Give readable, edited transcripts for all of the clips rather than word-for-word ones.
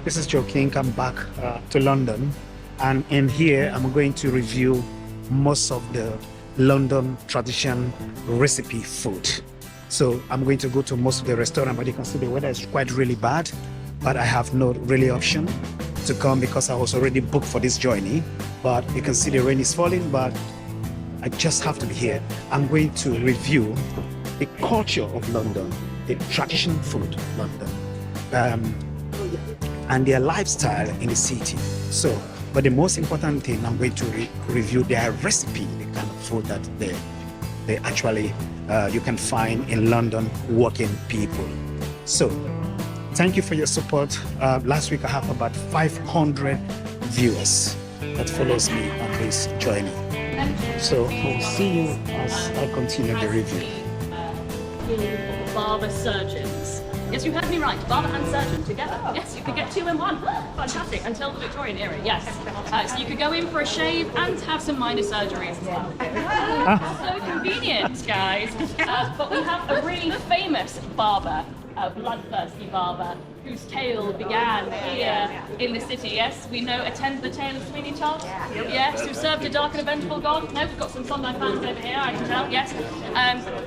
This is Joe King. I'm back to London, and in here I'm going to review most of the London tradition recipe food. So I'm going to go to most of the restaurant, but you can see the weather is quite really bad, but I have no really option to come because I was already booked for this journey. But you can see the rain is falling, but I just have to be here. I'm going to review the culture of London, the traditional food of London, and their lifestyle in the city. So, but the most important thing, I'm going to review their recipe, the kind of food that they actually you can find in London working people. So, thank you for your support. Last week I have about 500 viewers that follows me on this journey. So I'll see you as I continue the review. Barber surgeons. Yes, you heard me right. Barber and surgeon together. Yes, you could get 2 in 1. Fantastic. Until the Victorian era. Yes. So you could go in for a shave and have some minor surgeries as well. So convenient, guys. But we have a really famous barber, a bloodthirsty barber, whose tale began here in the city. Yes, we know attend the tale of Sweeney Todd. Yes, who served a dark and eventful god. No, we've got some Sondheim fans over here, I can tell. Yes.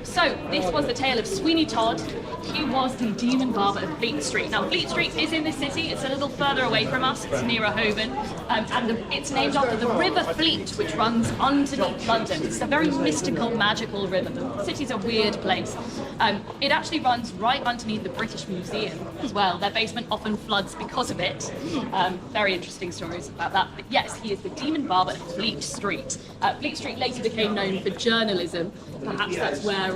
So this was the tale of Sweeney Todd. He was the demon barber of Fleet Street. Now, Fleet Street is in the city. It's a little further away from us. It's nearer Holborn, and it's named after the River Fleet, which runs underneath London. It's a very mystical, magical river. The city's a weird place. It actually runs right underneath the British Museum as well. Their basement often floods because of it. Very interesting stories about that. But yes, he is the demon barber of Fleet Street. Fleet Street later became known for journalism. Perhaps that's where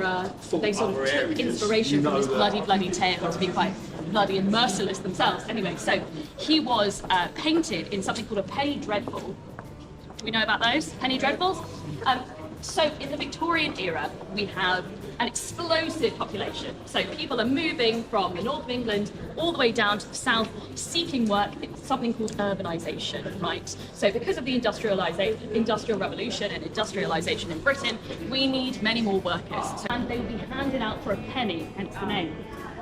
they sort of took inspiration from this bloody tale to be quite bloody and merciless themselves. Anyway, so he was painted in something called a penny dreadful. Do we know about those? Penny dreadfuls? So in the Victorian era, we have an explosive population. So people are moving from the north of England all the way down to the south, seeking work. It's something called urbanisation, right? So because of the industrial revolution and industrialisation in Britain, we need many more workers. And they will be handed out for a penny, hence the name.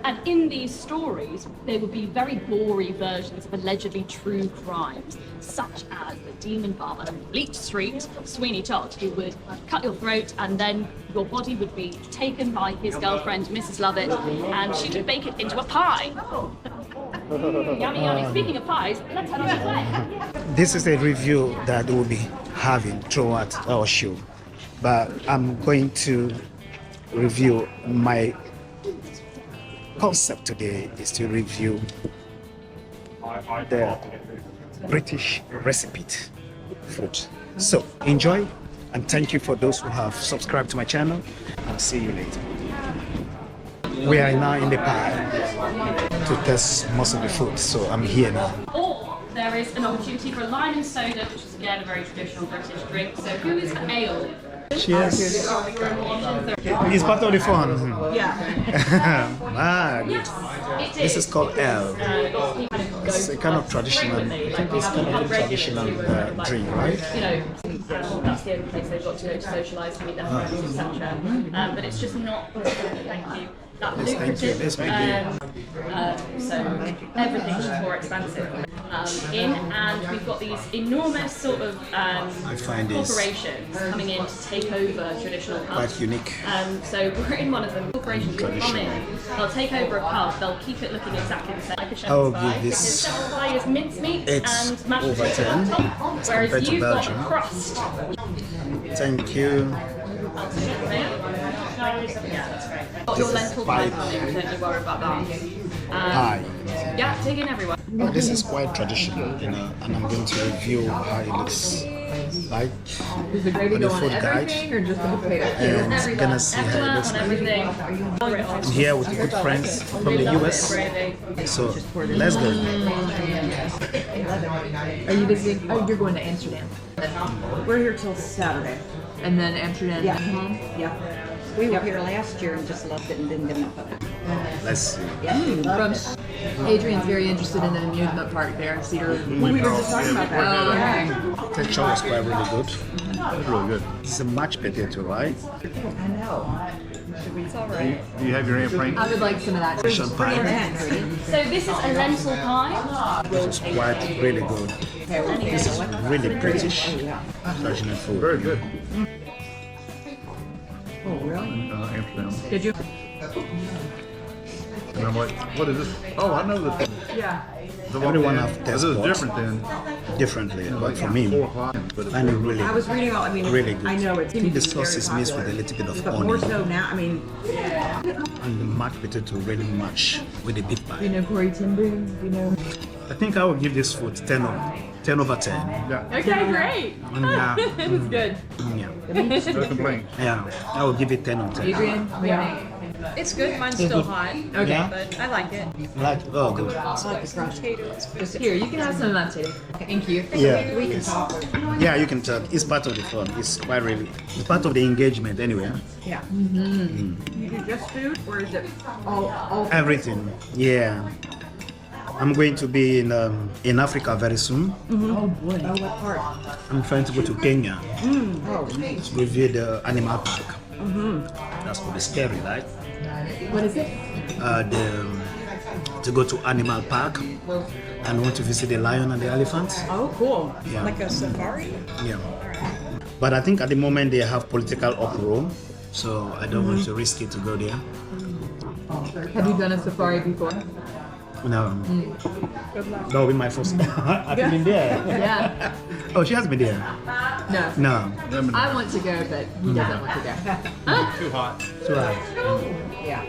And in these stories, there would be very gory versions of allegedly true crimes, such as the demon barber of Fleet Street, Sweeney Todd, who would cut your throat and then your body would be taken by his girlfriend, Mrs. Lovett, and she would bake it into a pie. Yummy, yummy. Speaking of pies, let's have a play. This is a review that we'll be having throughout our show, but I'm going to review my concept today is to review the British recipe food. So enjoy, and thank you for those who have subscribed to my channel. I'll see you later. We are now in the pie to test most of the food, so I'm here now. Or there is an opportunity for a lime and soda, which is again a very traditional British drink. So who is for ale? Cheers. It's part of the fun. Yeah. Good. This is called ale. It's a kind of traditional, I think it's kind of a traditional drink, right? You know, that's the only place they've got to go to socialise, meet their friends, etc. But it's just not, thank you, that lucrative. So everything's just more expensive. And we've got these enormous sort of corporations coming in to take over traditional pubs. Quite unique. So we're in one of them. Corporations will come in, they'll take over a pub, they'll keep it looking exactly the same, like a shepherd's pie. This Shepherd's pie is mincemeat and mashed over potatoes 10 on top, whereas you've got a crust. Thank you. Got your lentil pie coming, don't you worry about that. Pie. Yeah, dig in everyone. This is quite traditional, you know, and I'm going to review how it looks like on the food guide, and I'm gonna see how it looks like. I'm here with good friends from the US, so let's go. Are you visiting? Oh, you're going to Amsterdam. We're here till Saturday, and then Amsterdam. Yeah. Home. Yeah. We were here last year and just loved it and didn't get enough of it. Let's see. Yeah, we loved it. Adrian's very interested in the amusement park there in Cedar. We were just talking about that. Oh, okay. Texture was quite really good. It's really good. It's a mashed potato, right? I know. It's all right. Do you have your handprint? I would like some of that. too. Fish pie. So this is a lentil pie. This is quite really good. This is really British traditional food. Very good. Oh, really? Amsterdam. Did you? And I'm like, what is this? Oh, I know this. Yeah. Everyone have This taste is buds different than differently, but for me, 4 o'clock. But I find it really, I was reading all, I mean, really good. I know it's I think the sauce is mixed with a little bit of but more onion, so now, I mean, and the mashed potato really match with the beef You pie. know Corey Timbu? You know? I think I will give this food 10 over 10. yeah, Okay, great. Yeah, That's good. yeah, no complaint. yeah. I will give it 10 on 10. Adrian? It's good. Mine's still hot. Okay. Yeah? But I like it. Like, oh, good. Just here, you can have some of that too. Thank you. Yeah, we can talk. yeah. You can tell it's part of the fun. It's quite really, it's part of the engagement anyway. Yeah. You do just food, or is it all Everything. Yeah. I'm going to be in Africa very soon. Oh boy. Oh, what part? I'm trying to go to Kenya Oh, to review the animal park. That's going to be scary, right? What is it? To go to animal park and want to visit the lion and the elephant. oh, cool. Yeah. Like a safari? Yeah. But I think at the moment they have political uproar, so I don't want to risk it to go there. Have you done a safari before? No. That will be my first. I've been there. Yeah. Oh, she has been there. No. No. I want to go, but he doesn't want to go. Too hot. So, Yeah.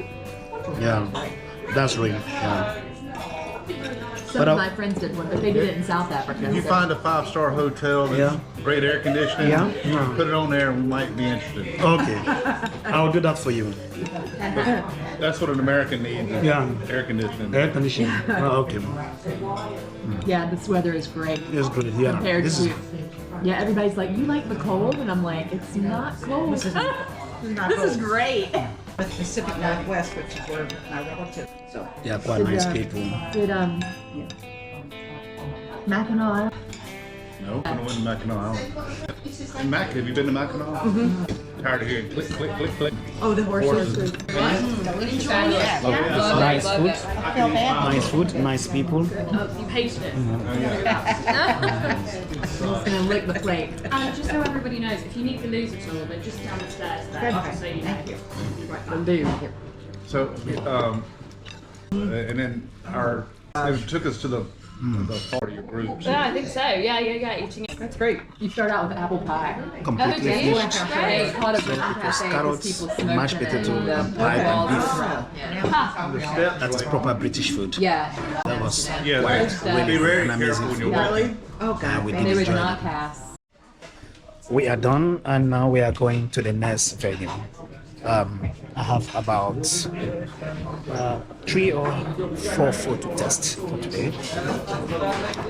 yeah. That's real. Yeah. Some But of my friends did one, but they did it in South Africa. If you so- find a 5-star hotel that's Yeah. great air conditioning, Yeah. Yeah. put it on there and we might be interested. Okay. I'll do that for you. That's what an American needs. Is Yeah. Air conditioning. Air conditioning. Oh, okay. Yeah, this weather is great. It's good. Yeah. Compared This to, is yeah, everybody's like, you like the cold? And I'm like, it's not cold. This is great. The Pacific Northwest, which is where my relative, so. yeah, quite nice people. Did Mackinac? No, I went to Mackinac Island. And Mac, have you been to Mackinac? Tired of hearing click, click, click, click. Oh, the horses. Nice food. Nice food. Nice people. Oh, you hated it. I'm just gonna lick the plate. And just so everybody knows, if you need the lose at all, they're just down the stairs there. So you know. So, and then it took us to the part of your groups. Yeah, I think so. Yeah, eating it. That's great. You start out with apple pie. Completely Oh, dear. finished. Great. Caught a So bit it was cafe, carrots, people smoking mashed potato, and, and pie and beef. Yeah. The steps That's like- proper British food. Yeah. That was Yeah, quite be really very an careful amazing when you're food. walking. Oh, God. We They did would enjoy not it. pass. We are done, and now we are going to the next venue. I have about 3 or 4 food to test for today.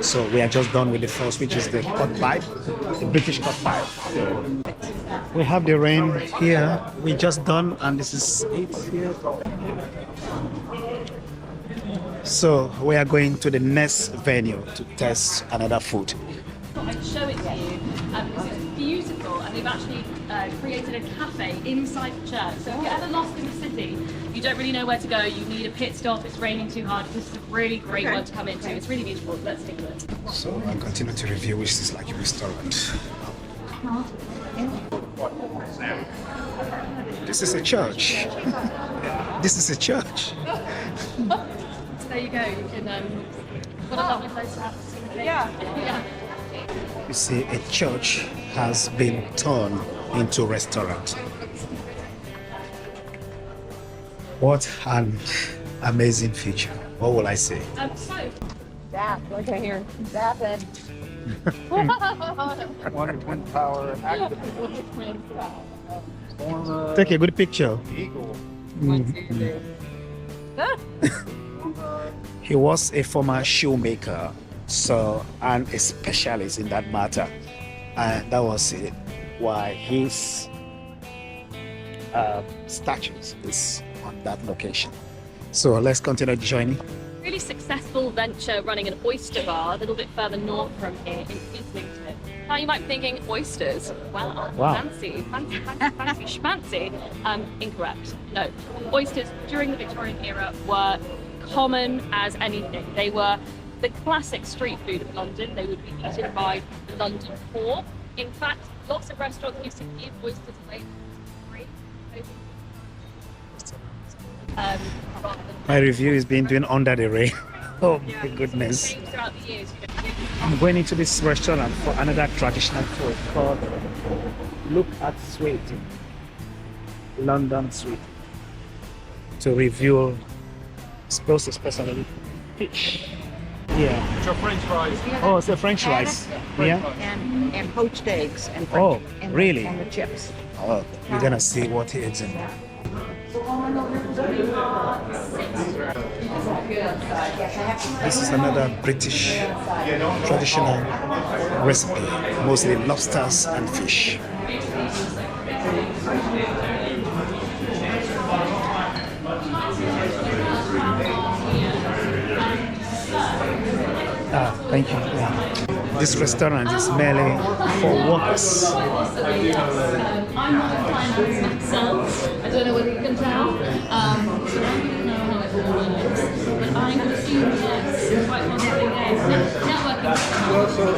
So we are just done with the first, which is the cut pipe, the British cut pipe. We have the rain here. We just done, and this is it here. So we are going to the next venue to test another food. I'd show it to you because it's beautiful, and they've actually created a cafe inside the church. So if you're ever lost in the city, you don't really know where to go, you need a pit stop, it's raining too hard, this is a really great one to come into. It's really beautiful. Let's take a look. So I continue to review, which is like a restaurant. This is a church. This is a church. So there you go. You can. What a lovely place to have. Yeah. You see, a church has been turned into a restaurant. What an amazing feature. What will I say? So Like I hear zapping. One wind power active Take a good picture. eagle. He was a former shoemaker, so and a specialist in that matter, and that was it. Why his statues is on that location. So let's continue the journey. Really successful venture running an oyster bar a little bit further north from here in Islington. Now you might be thinking, oysters? Wow. Fancy. Incorrect. No. Oysters during the Victorian era were common as anything. They were the classic street food of London. They would be eaten by the London poor. In fact, lots of restaurants used to give oysters away for free. Rather than My review is being done under the rain. Oh my goodness. changed throughout the years. I'm going into this restaurant for another traditional food called Look at Sweet, London Sweet, to review supposed especially fish. Yeah. It's your French fries. Oh, it's a French fries. Yeah. And poached eggs and Oh, really? and the chips. Oh, we're gonna see what he is in there. This is another British traditional recipe, mostly lobsters and fish. Thank you. Yeah. This restaurant is merely for workers. I'm myself. I don't know whether you can tell. So I don't know how it all works. But I would assume yes. Quite possibly yes.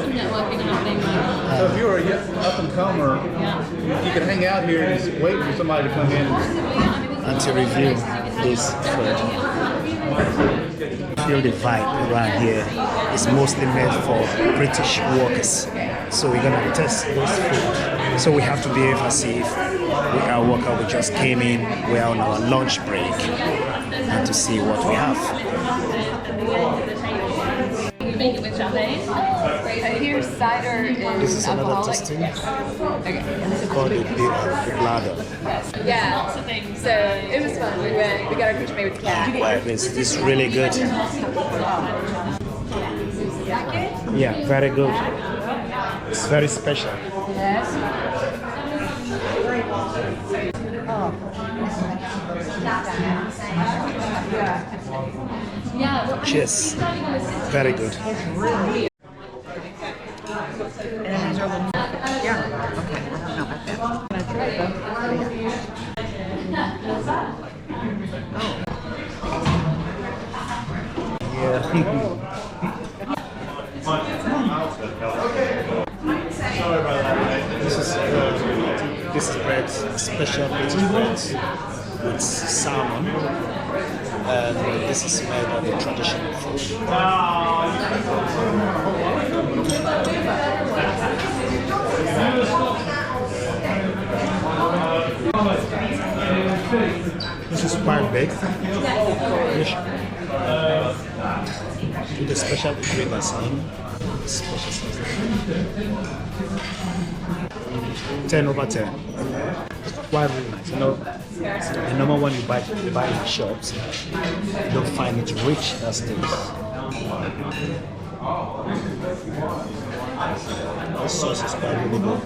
Networking happening right now. So if you were a up and comer, you could hang out here and just wait for somebody to come in. And to review this food. Feel the vibe around here. It's mostly made for British workers. So we're gonna test this food. So we have to be evasive. We are worker. We just came in. We're on our lunch break, and to see what we have. You make it with champagne. Here's cider is This is another alcoholic. testing. Okay. And this is Called the bladder. yeah. Lots of things. So it was fun. We went. We got our picture made with the cat. Wow, this is really good. Yeah, very good. It's very special. Yeah. Cheers. Very good. This is bread, special British bread with salmon, and this is made of the traditional food. This is quite baked fish with a special ingredients in. Special sauce. 10 over 10. Quite really nice. You know, the normal one you buy in shops, you don't find it rich as this. The sauce is quite really good.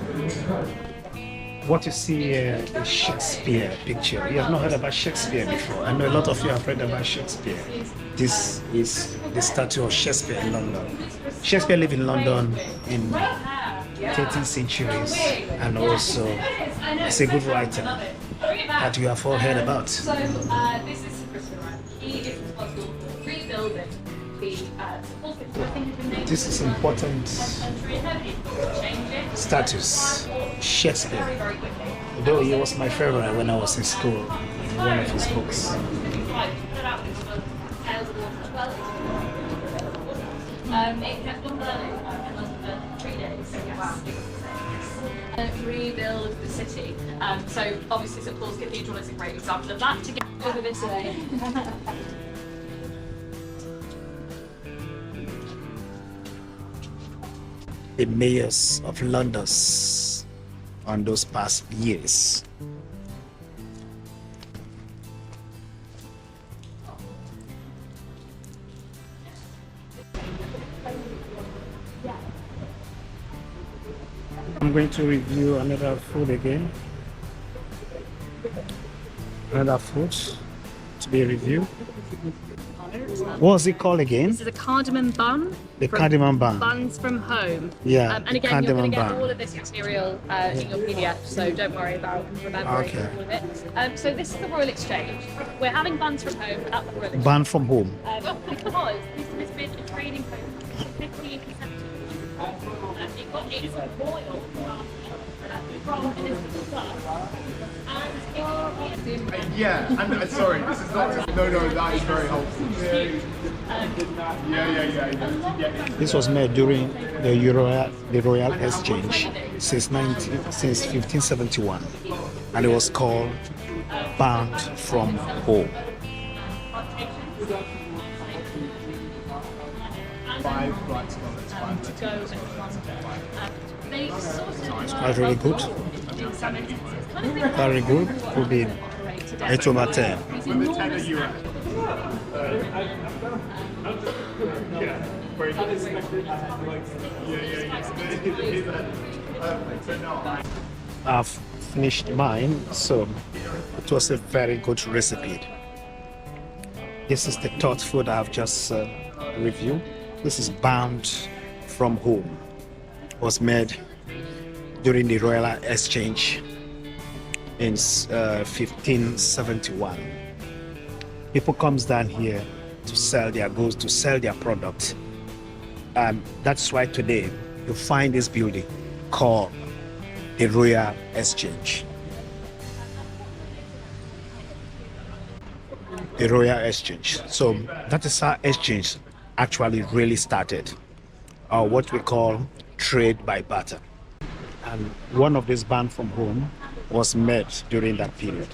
What you see here is Shakespeare picture. You have not heard about Shakespeare before. I know a lot of you have heard about Shakespeare. This is the statue of Shakespeare in London. Shakespeare lived in London in 13th centuries, and also he's a good writer that you have all heard about. So this is he is responsible for rebuilding the This is important status. Shakespeare. Though he was my favorite when I was in school, in one of his books. It kept on burning in London for 3 days. Rebuild the city. So obviously St Paul's Cathedral is a great example of that. To get over this way. The mayors of London on those past years. I'm going to review another food again. Another food to be reviewed. What was it called again? This is a cardamom bun. The from cardamom bun. Buns from home. Yeah, And the again, you're going cardamom to get bun. all of this material in your PDF, so don't worry about remembering Okay. all of it. So this is the Royal Exchange. We're having buns from home at the Royal Exchange. Bun from home. Because this has been a trading post since 1570. It got its royal from Elizabeth I. And Yeah, and sorry, this is not just, no, that is very helpful. Yeah. This was made during the Royal Exchange since 1571, and it was called Bound from Home. Five flights of it's fine. to go and London. They sort of It's quite really good. in some instances, kind of think Very good. Could be operate today. 8 over 10. These enormous I've finished mine, so it was a very good recipe. This is the third food I've just reviewed. This is Bound from Home. It was made during the Royal Exchange in 1571. People comes down here to sell their goods, to sell their products. That's why today you find this building called the Royal Exchange. The Royal Exchange. So that is how exchange actually really started, or what we call trade by barter. And one of these band from home was made during that period.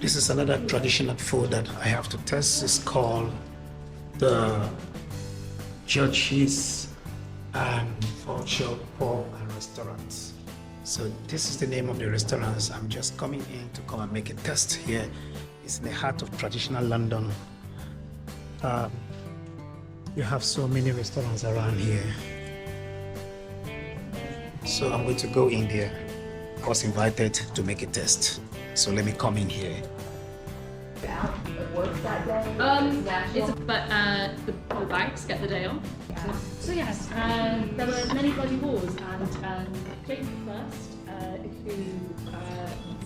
This is another traditional food that I have to test. It's called the Churches and Culture Pub and Restaurants. So this is the name of the restaurants. I'm just coming in to come and make a test here. It's in the heart of traditional London. You have so many restaurants around here. So I'm going to go in there. I was invited to make a test. So let me come in here. The banks get the day off. So yes, there were many bloody wars, and James I, who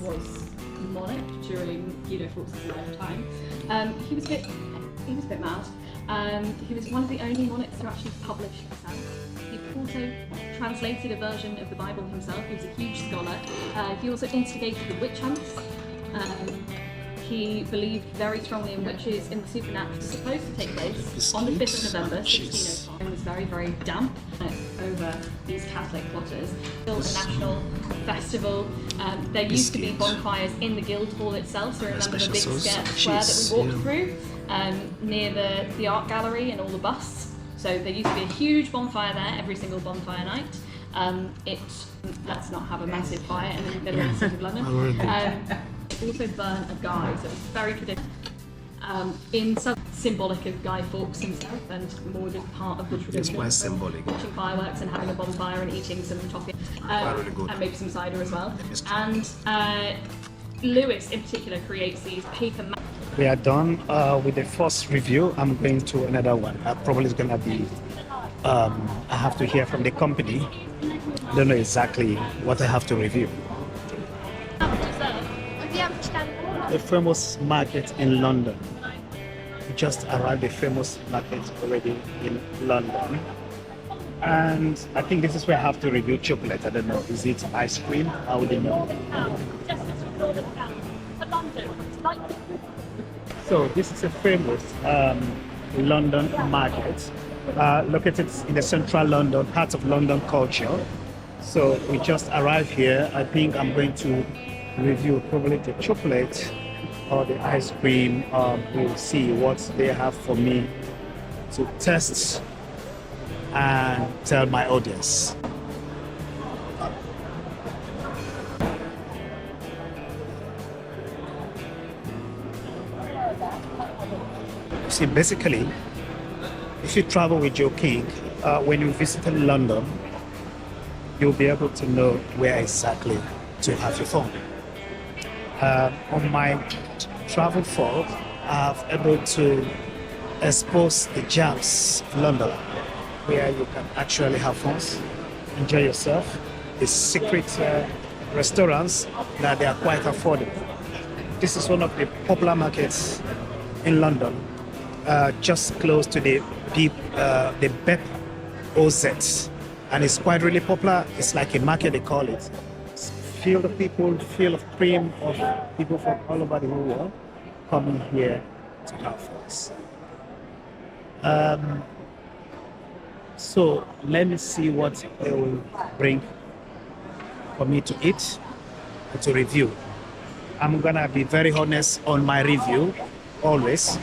was monarch during Fawkes' lifetime, he was a bit mad. He was one of the only monarchs to actually publish himself. He also translated a version of the Bible himself. He was a huge scholar. He also instigated the witch hunts. He believed very strongly in witches, in the supernatural. It's supposed to take place on the 5th of November, 1605. It was very, very damp over these Catholic plotters. Built a national festival. There used to be bonfires in the Guildhall itself, so remember the big square that we walked through near the art gallery and all the busts. So there used to be a huge bonfire there every single bonfire night. Let's not have a massive fire in the middle of the city of London. Also burn a guy, so it's very traditional. In some symbolic of Guy Fawkes himself, and more just part of the tradition. It's quite symbolic. Watching fireworks and having a bonfire and eating some toffee, Really good. and maybe some cider as well. And Lewis in particular creates these paper maps. We are done with the first review. I'm going to another one. Probably it's going to be, I have to hear from the company. I don't know exactly what I have to review. The famous market in London. We just arrived at the famous market already in London. And I think this is where I have to review chocolate. I don't know, is it ice cream? How would you know? So this is a famous London market located in the central London, heart of London culture. So we just arrived here. I think I'm going to review probably the chocolate or the ice cream. We'll see what they have for me to test and tell my audience. See, basically, if you travel with Joe King, when you visit London, you'll be able to know where exactly to have your phone. On my travel fork, I've able to expose the jams of London, where you can actually have fun, enjoy yourself. The secret restaurants that they are quite affordable. This is one of the popular markets in London, just close to the BEP OZ, and it's quite really popular. It's like a market, they call it. It's filled of people, filled of cream of people from all over the whole world coming here to have fun. So let me see what they will bring for me to eat and to review. I'm gonna be very honest on my review, always.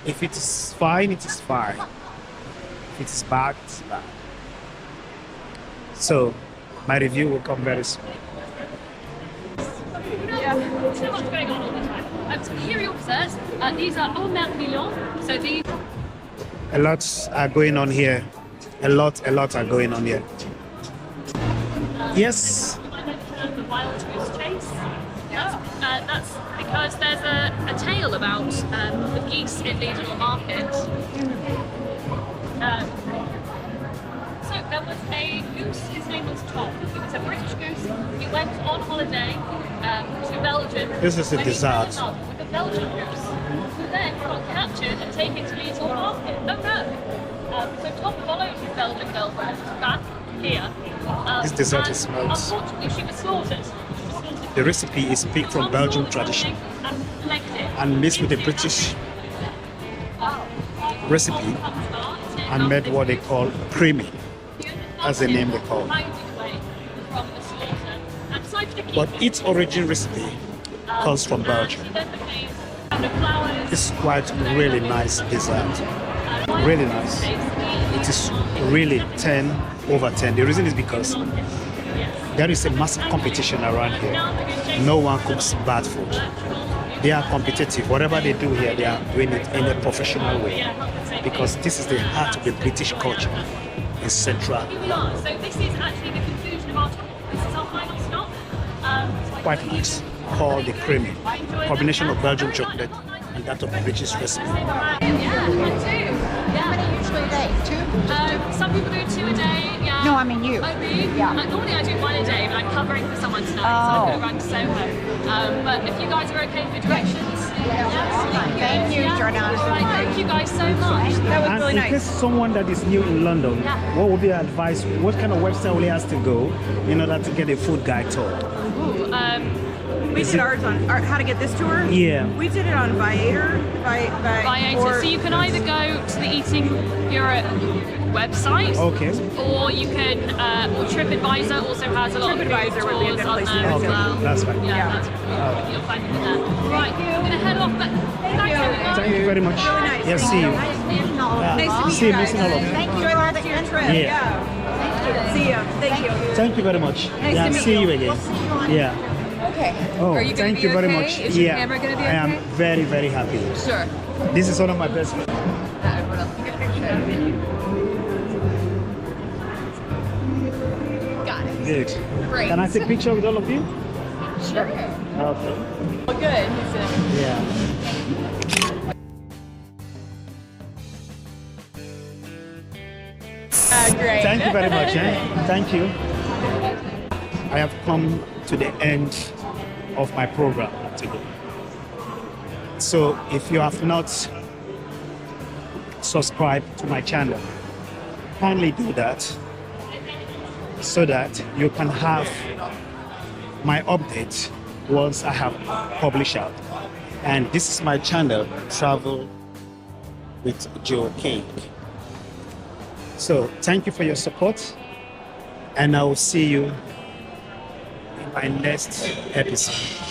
If it is fine, it is fine. If it is bad, it's bad. So my review will come very soon. Yeah, so much going on all the time. So here are your desserts. These are au mermillon. So these. A lot are going on here. A lot are going on here. Yes. The wild goose chase. That's because there's a tale about the geese in the little market. So there was a goose, his name was Tom. He was a British goose. He went on holiday to Belgium. This is a when he dessert. fell in love with a Belgian goose, who then got captured and taken to the little market. Oh no! So Tom followed his Belgian girlfriend back here. This dessert and is smelled. unfortunately, she was slaughtered. The recipe is picked from Belgian tradition and mixed with the British recipe and made what they call creamy, as the name they call it. But its origin recipe comes from Belgium. It's quite really nice dessert. Really nice. It is really 10 over 10. The reason is because there is a massive competition around here. No one cooks bad food. They are competitive. Whatever they do here, they are doing it in a professional way. Because this is the heart of the British culture in Central London. So this is actually the conclusion of our talk. This is our final stop. Quite nice. Called the creamy. Combination of Belgian chocolate and that of the British recipe. Yeah, one, two. How many usually a day? Two? Some people do 2 a day. Yeah. No, I mean you. I mean, Yeah. normally I do 1 a day, but I'm covering for someone tonight, so I'm going to run to Soho. But if you guys are okay with directions, Thank you, Jordan. All right, thank you guys so much. That was And really in nice. case someone that is new in London, what would be your advice? What kind of website will he has to go in order to get a food guide tour? Ooh, We did ours on how to get this tour. Yeah. We did it on Viator. Viator. So you can either go to the Eating Europe website, Okay. or you can, or TripAdvisor also has a lot of TripAdvisor would be a tours good on place to there as visit. well. That's fine. Yeah, that's cool. You'll find it there. Right, I'm going to head off, but thanks everyone. Thank you very much. Really nice. Yeah, see you. Nice to meet See you you, guys. missing all of you. Thank you Enjoy for the rest of your trip. Yeah. See you. Thank you. Thank you very much. Nice yeah, to meet see you. you again. Yeah. Okay. Oh, Are you gonna thank be you very okay? much. Is your Yeah, camera gonna be I am okay? very, very happy. Sure. This is one of my best friends. Everyone else can get a picture. Got it. Good. Great. Can I take a picture with all of you? Sure. Okay. Well, good. He's gonna- Yeah. Great. Thank you very much. Thank you. I have come to the end of my program today. So if you have not subscribed to my channel, kindly do that so that you can have my updates once I have published out. And this is my channel, Travel with Joe King. So thank you for your support, and I will see you in my my next episode.